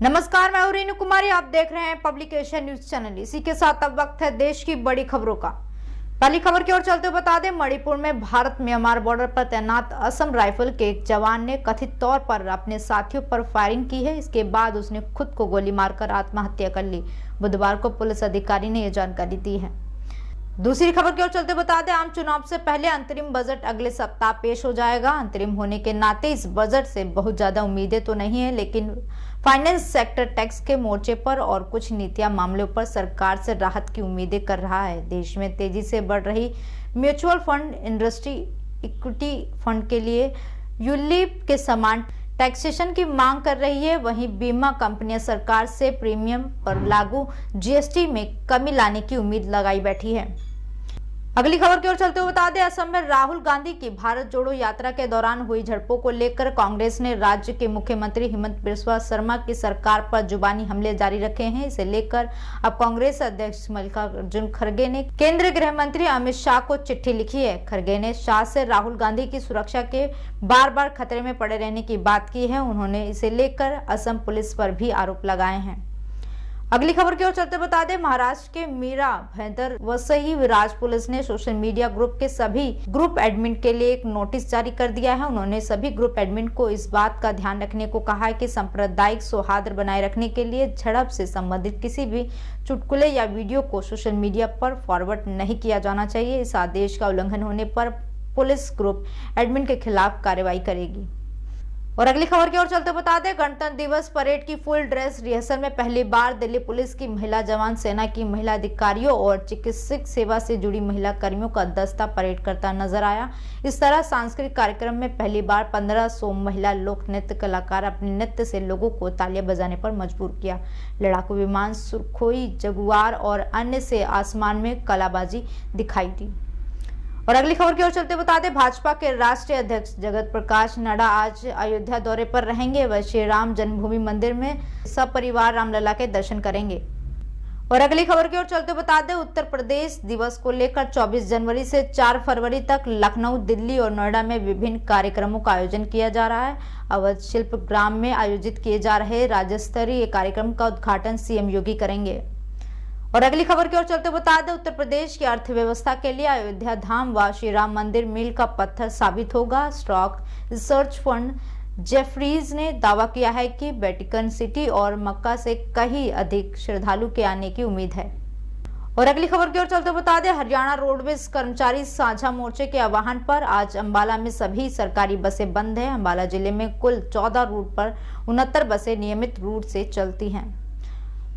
नमस्कार, मैं हूं रीनू कुमारी। आप देख रहे हैं पब्लिकेशन न्यूज चैनल। इसी के साथ अब वक्त है देश की बड़ी खबरों का। पहली खबर की ओर चलते हुए बता दें, मणिपुर में भारत म्यांमार बॉर्डर पर तैनात असम राइफल के एक जवान ने कथित तौर पर अपने साथियों पर फायरिंग की है। इसके बाद उसने खुद को गोली मारकर आत्महत्या कर ली। बुधवार को पुलिस अधिकारी ने यह जानकारी दी है। दूसरी खबर की ओर चलते बता दें, आम चुनाव से पहले अंतरिम बजट अगले सप्ताह पेश हो जाएगा। अंतरिम होने के नाते इस बजट से बहुत ज्यादा उम्मीदें तो नहीं है, लेकिन फाइनेंस सेक्टर टैक्स के मोर्चे पर और कुछ नीतियां मामलों पर सरकार से राहत की उम्मीदें कर रहा है। देश में तेजी से बढ़ रही mutual fund industry equity fund के लिए यूलिप के समान टैक्सेशन की मांग कर रही है। वहीं बीमा कंपनियां सरकार से प्रीमियम पर लागू जीएसटी में कमी लाने की उम्मीद लगाई बैठी है। अगली खबर की ओर चलते हुए बता दें, असम में राहुल गांधी की भारत जोड़ो यात्रा के दौरान हुई झड़पों को लेकर कांग्रेस ने राज्य के मुख्यमंत्री हिमंत बिस्वा शर्मा की सरकार पर जुबानी हमले जारी रखे हैं। इसे लेकर अब कांग्रेस अध्यक्ष मल्लिकार्जुन खड़गे ने केंद्रीय गृह मंत्री अमित शाह को चिट्ठी लिखी है। खड़गे ने शाह से राहुल गांधी की सुरक्षा के बार बार खतरे में पड़े रहने की बात की है। उन्होंने इसे लेकर असम पुलिस पर भी आरोप लगाए हैं। अगली खबर की ओर चलते बता दें, महाराष्ट्र के मीरा भैंदर वसई विराज पुलिस ने सोशल मीडिया ग्रुप के सभी ग्रुप एडमिन के लिए एक नोटिस जारी कर दिया है। उन्होंने सभी ग्रुप एडमिन को इस बात का ध्यान रखने को कहा है कि सांप्रदायिक सौहार्द बनाए रखने के लिए झड़प से संबंधित किसी भी चुटकुले या वीडियो को सोशल मीडिया पर फॉरवर्ड नहीं किया जाना चाहिए। इस आदेश का उल्लंघन होने पर पुलिस ग्रुप एडमिन के खिलाफ कार्रवाई करेगी। और अगली खबर की ओर चलते बता दें, गणतंत्र दिवस परेड की फुल ड्रेस रिहर्सल में पहली बार दिल्ली पुलिस की महिला जवान, सेना की महिला अधिकारियों और चिकित्सक सेवा से जुड़ी महिला कर्मियों का दस्ता परेड करता नजर आया। इस तरह सांस्कृतिक कार्यक्रम में पहली बार 1500 महिला लोक नृत्य कलाकार अपने नृत्य से लोगों को तालियां बजाने पर मजबूर किया। लड़ाकू विमान सुखोई, जगुआर और अन्य से आसमान में कलाबाजी दिखाई दी। और अगली खबर की ओर चलते बता दें, भाजपा के राष्ट्रीय अध्यक्ष जगत प्रकाश नड्डा आज अयोध्या दौरे पर रहेंगे। वह श्री राम जन्मभूमि मंदिर में सपरिवार रामलला के दर्शन करेंगे। और अगली खबर की ओर चलते बता दें, उत्तर प्रदेश दिवस को लेकर 24 जनवरी से 4 फरवरी तक लखनऊ, दिल्ली और नोएडा में विभिन्न कार्यक्रमों का आयोजन किया जा रहा है। अवध शिल्प ग्राम में आयोजित किए जा रहे राज्य स्तरीय कार्यक्रम का उद्घाटन सीएम योगी करेंगे। और अगली खबर की ओर चलते बता दें, उत्तर प्रदेश की अर्थव्यवस्था के लिए अयोध्या धाम व श्री राम मंदिर मील का पत्थर साबित होगा। स्टॉक रिसर्च फंड जेफरीज ने दावा किया है कि वेटिकन सिटी और मक्का से कहीं अधिक श्रद्धालु के आने की उम्मीद है। और अगली खबर की ओर चलते बता दें, हरियाणा रोडवेज कर्मचारी साझा मोर्चे के आह्वान पर आज अंबाला में सभी सरकारी बसें बंद है। अंबाला जिले में कुल 14 रूट पर 69 बसें नियमित रूट से चलती हैं।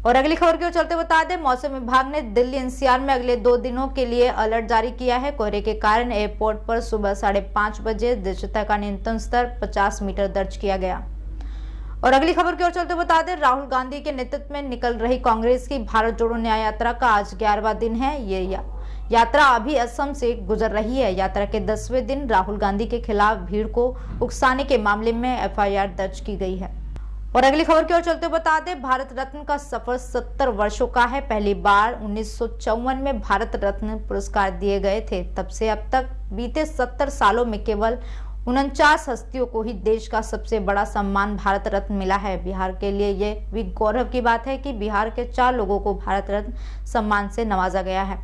और अगली खबर की ओर चलते बता दें, मौसम विभाग ने दिल्ली एनसीआर में अगले 2 दिनों के लिए अलर्ट जारी किया है। कोहरे के कारण एयरपोर्ट पर सुबह 5:30 बजे दृश्यता का न्यूनतम स्तर 50 मीटर दर्ज किया गया। और अगली खबर की ओर चलते बता दें, राहुल गांधी के नेतृत्व में निकल रही कांग्रेस की भारत जोड़ो न्याय यात्रा का आज 11वां दिन है। ये यात्रा अभी असम से गुजर रही है। यात्रा के 10वें दिन राहुल गांधी के खिलाफ भीड़ को उकसाने के मामले में एफआईआर दर्ज की गई है। और अगली खबर की ओर चलते बता दें, भारत रत्न का सफर 70 वर्षों का है। पहली बार 1954 में भारत रत्न पुरस्कार दिए गए थे। तब से अब तक बीते 70 सालों में केवल 49 हस्तियों को ही देश का सबसे बड़ा सम्मान भारत रत्न मिला है। बिहार के लिए यह भी गौरव की बात है कि बिहार के 4 लोगों को भारत रत्न सम्मान से नवाजा गया है।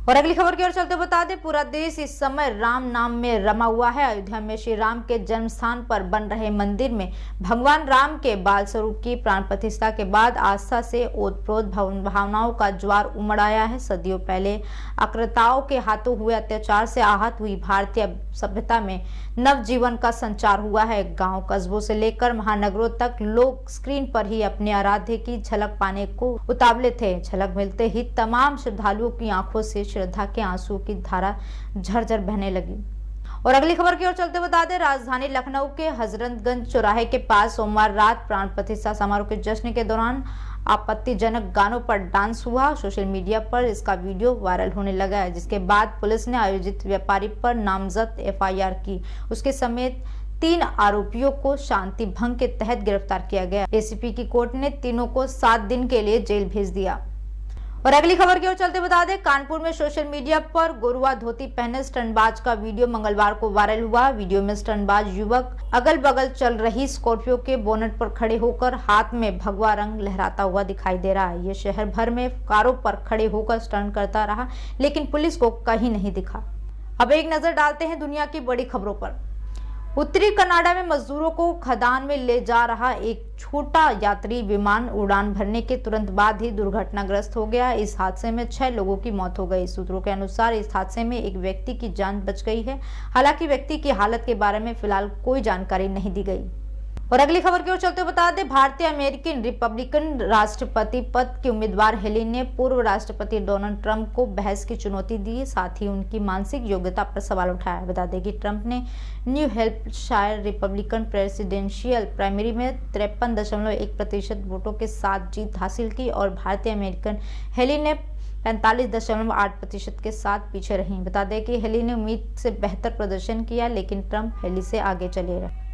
और अगली खबर की ओर चलते बता दें, पूरा देश इस समय राम नाम में रमा हुआ है। अयोध्या में श्री राम के जन्म स्थान पर बन रहे मंदिर में भगवान राम के बाल स्वरूप की प्राण प्रतिष्ठा के बाद आस्था से ओतप्रोत भावनाओं का ज्वार उमड़ आया है। सदियों पहले आक्रांताओं के हाथों हुए अत्याचार से आहत हुई भारतीय सभ्यता में नव जीवन का संचार हुआ है। गांव कस्बों से लेकर महानगरों तक लोग स्क्रीन पर ही अपने आराध्य की झलक पाने को उतावले थे। झलक मिलते ही तमाम श्रद्धालुओं की आंखों से श्रद्धा के आंसुओं की धारा झरझर बहने लगी। और अगली खबर की ओर चलते बता दें, राजधानी लखनऊ के हजरतगंज चौराहे के पास सोमवार रात प्राण प्रतिष्ठा समारोह के जश्न के दौरान आपत्तिजनक गानों पर डांस हुआ। सोशल मीडिया पर इसका वीडियो वायरल होने लगा है, जिसके बाद पुलिस ने आयोजित व्यापारी पर नामजद एफआईआर की। उसके समेत 3 आरोपियों को शांति भंग के तहत गिरफ्तार किया गया। एसीपी की कोर्ट ने तीनों को 7 दिन के लिए जेल भेज दिया। और अगली खबर की ओर चलते बता दें, कानपुर में सोशल मीडिया पर गेरुआ धोती पहने स्टंटबाज का वीडियो मंगलवार को वायरल हुआ। वीडियो में स्टंटबाज युवक अगल बगल चल रही स्कॉर्पियो के बोनट पर खड़े होकर हाथ में भगवा रंग लहराता हुआ दिखाई दे रहा है। ये शहर भर में कारों पर खड़े होकर स्टंट करता रहा, लेकिन पुलिस को कहीं नहीं दिखा। अब एक नजर डालते हैं दुनिया की बड़ी खबरों पर। उत्तरी कनाडा में मजदूरों को खदान में ले जा रहा एक छोटा यात्री विमान उड़ान भरने के तुरंत बाद ही दुर्घटनाग्रस्त हो गया। इस हादसे में 6 लोगों की मौत हो गई। सूत्रों के अनुसार इस हादसे में एक व्यक्ति की जान बच गई है। हालांकि व्यक्ति की हालत के बारे में फिलहाल कोई जानकारी नहीं दी गई। और अगली खबर की ओर चलते बता दें, भारतीय अमेरिकन रिपब्लिकन राष्ट्रपति पद की उम्मीदवार हेली ने पूर्व राष्ट्रपति डोनाल्ड ट्रंप को बहस की चुनौती दी, साथ ही उनकी मानसिक योग्यता पर सवाल उठाया। बता दें कि ट्रंप ने new Hampshire Republican presidential primary में 53.1% वोटों के साथ जीत हासिल की और भारतीय अमेरिकन हेली ने 45.8% के साथ पीछे रही। बता दें कि हेली ने उम्मीद से बेहतर प्रदर्शन किया, लेकिन ट्रंप हेली से आगे चले रहे।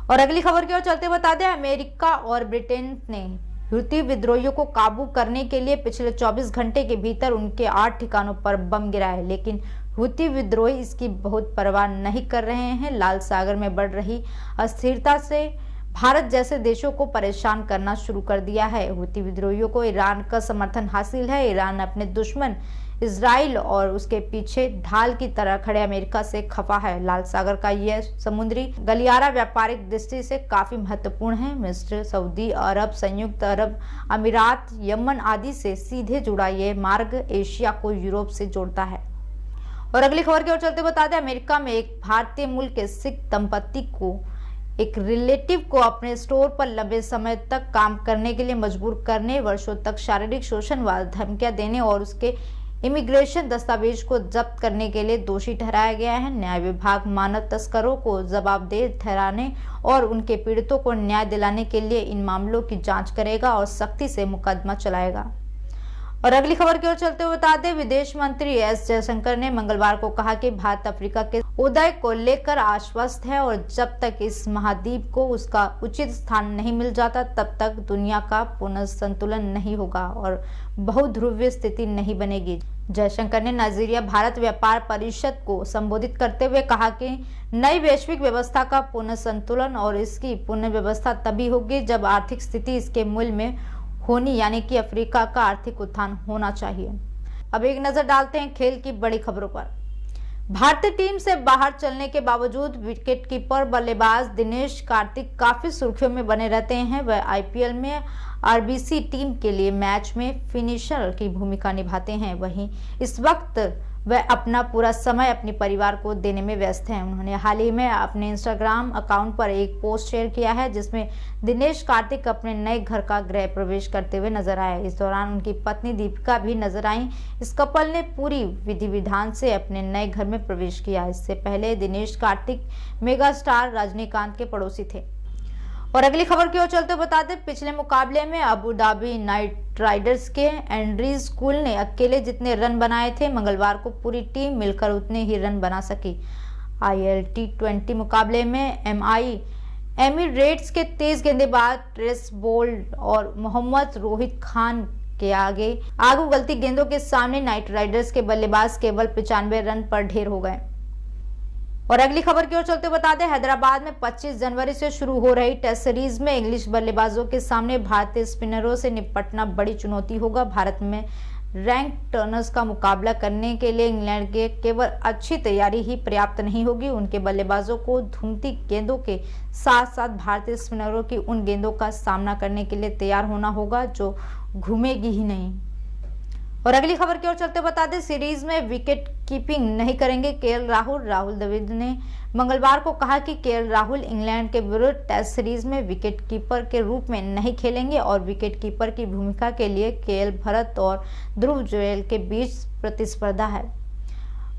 और अगली खबर की ओर चलते बता दें, अमेरिका और ब्रिटेन ने हुती विद्रोहियों को काबू करने के लिए पिछले 24 घंटे के भीतर उनके 8 ठिकानों पर बम गिराए, लेकिन हुती विद्रोही इसकी बहुत परवाह नहीं कर रहे हैं। लाल सागर में बढ़ रही अस्थिरता से भारत जैसे देशों को परेशान करना शुरू कर दिया है। हुती विद्रोहियों को ईरान का समर्थन हासिल है। ईरान अपने दुश्मन इजराइल और उसके पीछे ढाल की तरह खड़े अमेरिका से खफा है। लाल सागर का यह समुद्री गलियारा व्यापारिक दृष्टि से काफी महत्वपूर्ण है। मिस्र, सऊदी अरब, संयुक्त अरब अमीरात, यमन आदि से सीधे जुड़ा यह मार्ग एशिया को यूरोप से जोड़ता है। और अगली खबर की ओर चलते बता दें, अमेरिका में एक भारतीय मूल के सिख दंपति को एक रिलेटिव को अपने स्टोर पर लंबे समय तक काम करने के लिए मजबूर करने, वर्षों तक शारीरिक शोषण व धमकियां देने और उसके इमिग्रेशन दस्तावेज को जब्त करने के लिए दोषी ठहराया गया है। न्याय विभाग मानव तस्करों को जवाबदेह ठहराने और उनके पीड़ितों को न्याय दिलाने के लिए इन मामलों की जांच करेगा और सख्ती से मुकदमा चलाएगा। और अगली खबर की ओर चलते हुए बता दें, विदेश मंत्री एस जयशंकर ने मंगलवार को कहा कि भारत अफ्रीका के उदय को लेकर आश्वस्त है और जब तक इस महाद्वीप को उसका उचित स्थान नहीं मिल जाता तब तक दुनिया का पुनर्संतुलन नहीं होगा और बहुध्रुवीय स्थिति नहीं बनेगी। जयशंकर ने नाइजीरिया भारत व्यापार परिषद को संबोधित करते हुए कहा कि नई वैश्विक व्यवस्था का पुनर्संतुलन और इसकी पुनर्व्यवस्था तभी होगी जब आर्थिक स्थिति इसके मूल में होनी, यानी कि अफ्रीका का आर्थिक उत्थान होना चाहिए। अब एक नजर डालते हैं खेल की बड़ी खबरों पर। भारतीय टीम से बाहर चलने के बावजूद विकेटकीपर बल्लेबाज दिनेश कार्तिक काफी सुर्खियों में बने रहते हैं। वह आईपीएल में आरबीसी टीम के लिए मैच में फिनिशर की भूमिका निभाते हैं। वहीं इस वक्त वह अपना पूरा समय अपने परिवार को देने में व्यस्त हैं। उन्होंने हाल ही में अपने इंस्टाग्राम अकाउंट पर एक पोस्ट शेयर किया है जिसमें दिनेश कार्तिक अपने नए घर का गृह प्रवेश करते हुए नजर आए। इस दौरान उनकी पत्नी दीपिका भी नजर आई। इस कपल ने पूरी विधि विधान से अपने नए घर में प्रवेश किया। इससे पहले दिनेश कार्तिक मेगा स्टार रजनीकांत के पड़ोसी थे। और अगली खबर की ओर चलते बता दें, पिछले मुकाबले में अबू धाबी नाइट राइडर्स के एंड्रीज कूल ने अकेले जितने रन बनाए थे, मंगलवार को पूरी टीम मिलकर उतने ही रन बना सकी। ILT20 मुकाबले में एमिरेट्स के तेज गेंदबाज ट्रेस बोल्ट और मोहम्मद रोहित खान के आगू गलती गेंदों के सामने नाइट राइडर्स के बल्लेबाज केवल 95 रन पर ढेर हो गए। और अगली खबर की ओर चलते बता दें, हैदराबाद में 25 जनवरी से शुरू हो रही टेस्ट सीरीज में इंग्लिश बल्लेबाजों के सामने भारतीय स्पिनरों से निपटना बड़ी चुनौती होगा। भारत में रैंक टर्नर्स का मुकाबला करने के लिए इंग्लैंड के केवल अच्छी तैयारी ही पर्याप्त नहीं होगी। उनके बल्लेबाजों को घूमती गेंदों के साथ साथ भारतीय स्पिनरों की उन गेंदों का सामना करने के लिए तैयार होना होगा जो घूमेगी ही नहीं। और अगली खबर की ओर चलते बता दें, सीरीज में विकेट कीपिंग नहीं करेंगे केएल राहुल द्रविड़ ने मंगलवार को कहा कि केएल राहुल इंग्लैंड के विरुद्ध टेस्ट सीरीज में विकेट कीपर के रूप में नहीं खेलेंगे और विकेट कीपर की भूमिका के लिए केएल भरत और ध्रुव जुरैल के बीच प्रतिस्पर्धा है।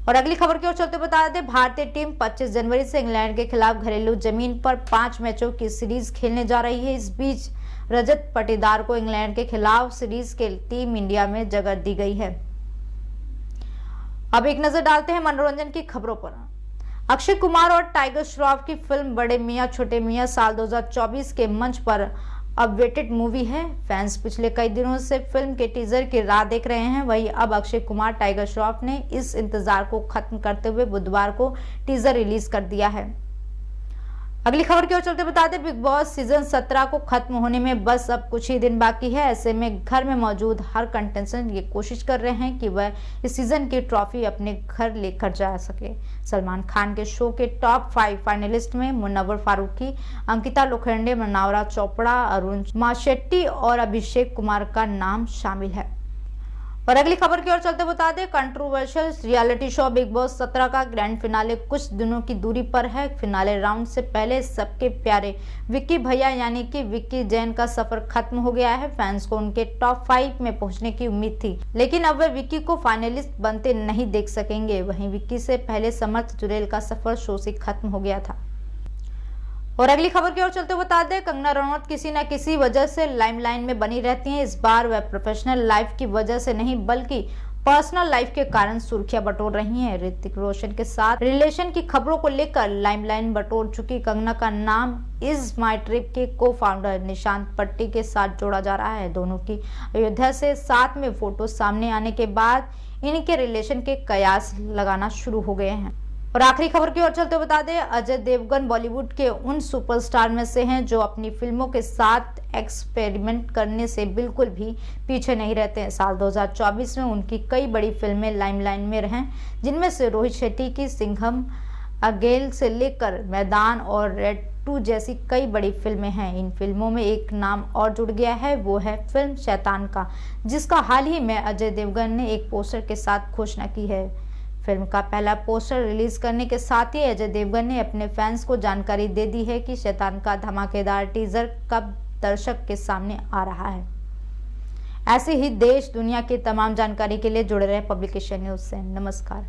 और अगली खबर की ओर चलते बता दें, भारतीय टीम 25 जनवरी से इंग्लैंड के खिलाफ घरेलू जमीन पर 5 मैचों की सीरीज खेलने जा रही है। इस बीच रजत पाटीदार को इंग्लैंड के खिलाफ सीरीज के टीम इंडिया में जगह दी गई है। अब एक नजर डालते हैं मनोरंजन की खबरों पर। अक्षय कुमार और टाइगर श्रॉफ की फिल्म बड़े मियां छोटे मियां साल 2024 के मंच पर अपडेटेड मूवी है। फैंस पिछले कई दिनों से फिल्म के टीजर की राह देख रहे हैं। वहीं अब अक्षय कुमार टाइगर श्रॉफ ने इस इंतजार को खत्म करते हुए बुधवार को टीजर रिलीज कर दिया है। अगली खबर की ओर चलते बता दें, बिग बॉस सीजन 17 को खत्म होने में बस अब कुछ ही दिन बाकी है। ऐसे में घर में मौजूद हर कंटेस्टेंट ये कोशिश कर रहे हैं कि वह इस सीजन की ट्रॉफी अपने घर लेकर जा सके। सलमान खान के शो के टॉप 5 फाइनलिस्ट में मुन्नवर फारूकी, अंकिता लोखंडे, मनोहरा चोपड़ा, अरुण माशेट्टी और अभिषेक कुमार का नाम शामिल है। और अगली खबर की ओर चलते बता दें, controversial reality show big boss 17 का ग्रैंड फिनाले कुछ दिनों की दूरी पर है। फिनाले राउंड से पहले सबके प्यारे विक्की भैया यानी कि विक्की जैन का सफर खत्म हो गया है। फैंस को उनके टॉप 5 में पहुंचने की उम्मीद थी, लेकिन अब वे विक्की को फाइनलिस्ट बनते नहीं देख सकेंगे। वहीं विक्की से पहले समर्थ जुरेल का सफर शो से खत्म हो गया था। और अगली खबर की ओर चलते बता दें, कंगना रनौत किसी न किसी वजह से लाइमलाइन में बनी रहती हैं। इस बार वह प्रोफेशनल लाइफ की वजह से नहीं बल्कि पर्सनल लाइफ के कारण सुर्खियां बटोर रही हैं। ऋतिक रोशन के साथ रिलेशन की खबरों को लेकर लाइमलाइन बटोर चुकी कंगना का नाम इज माई ट्रिप के को फाउंडर निशांत पट्टी के साथ जोड़ा जा रहा है। दोनों की अयोध्या से साथ में फोटो सामने आने के बाद इनके रिलेशन के कयास लगाना शुरू हो गए हैं। और आखिरी खबर की ओर चलते बता दें, अजय देवगन बॉलीवुड के उन सुपरस्टार में से हैं जो अपनी फिल्मों के साथ एक्सपेरिमेंट करने से बिल्कुल भी पीछे नहीं रहते हैं। साल 2024 में उनकी कई बड़ी फिल्में लाइमलाइन में रहीं, जिनमें से रोहित शेट्टी की सिंघम, अगेल से लेकर मैदान और रेड 2 जैसी कई बड़ी फिल्में हैं। इन फिल्मों में एक नाम और जुड़ गया है, वो है फिल्म शैतान का, जिसका हाल ही में अजय देवगन ने एक पोस्टर के साथ घोषणा की है। फिल्म का पहला पोस्टर रिलीज करने के साथ ही अजय देवगन ने अपने फैंस को जानकारी दे दी है कि शैतान का धमाकेदार टीजर कब दर्शक के सामने आ रहा है। ऐसे ही देश दुनिया की तमाम जानकारी के लिए जुड़े रहे पब्लिकेशन न्यूज से। नमस्कार।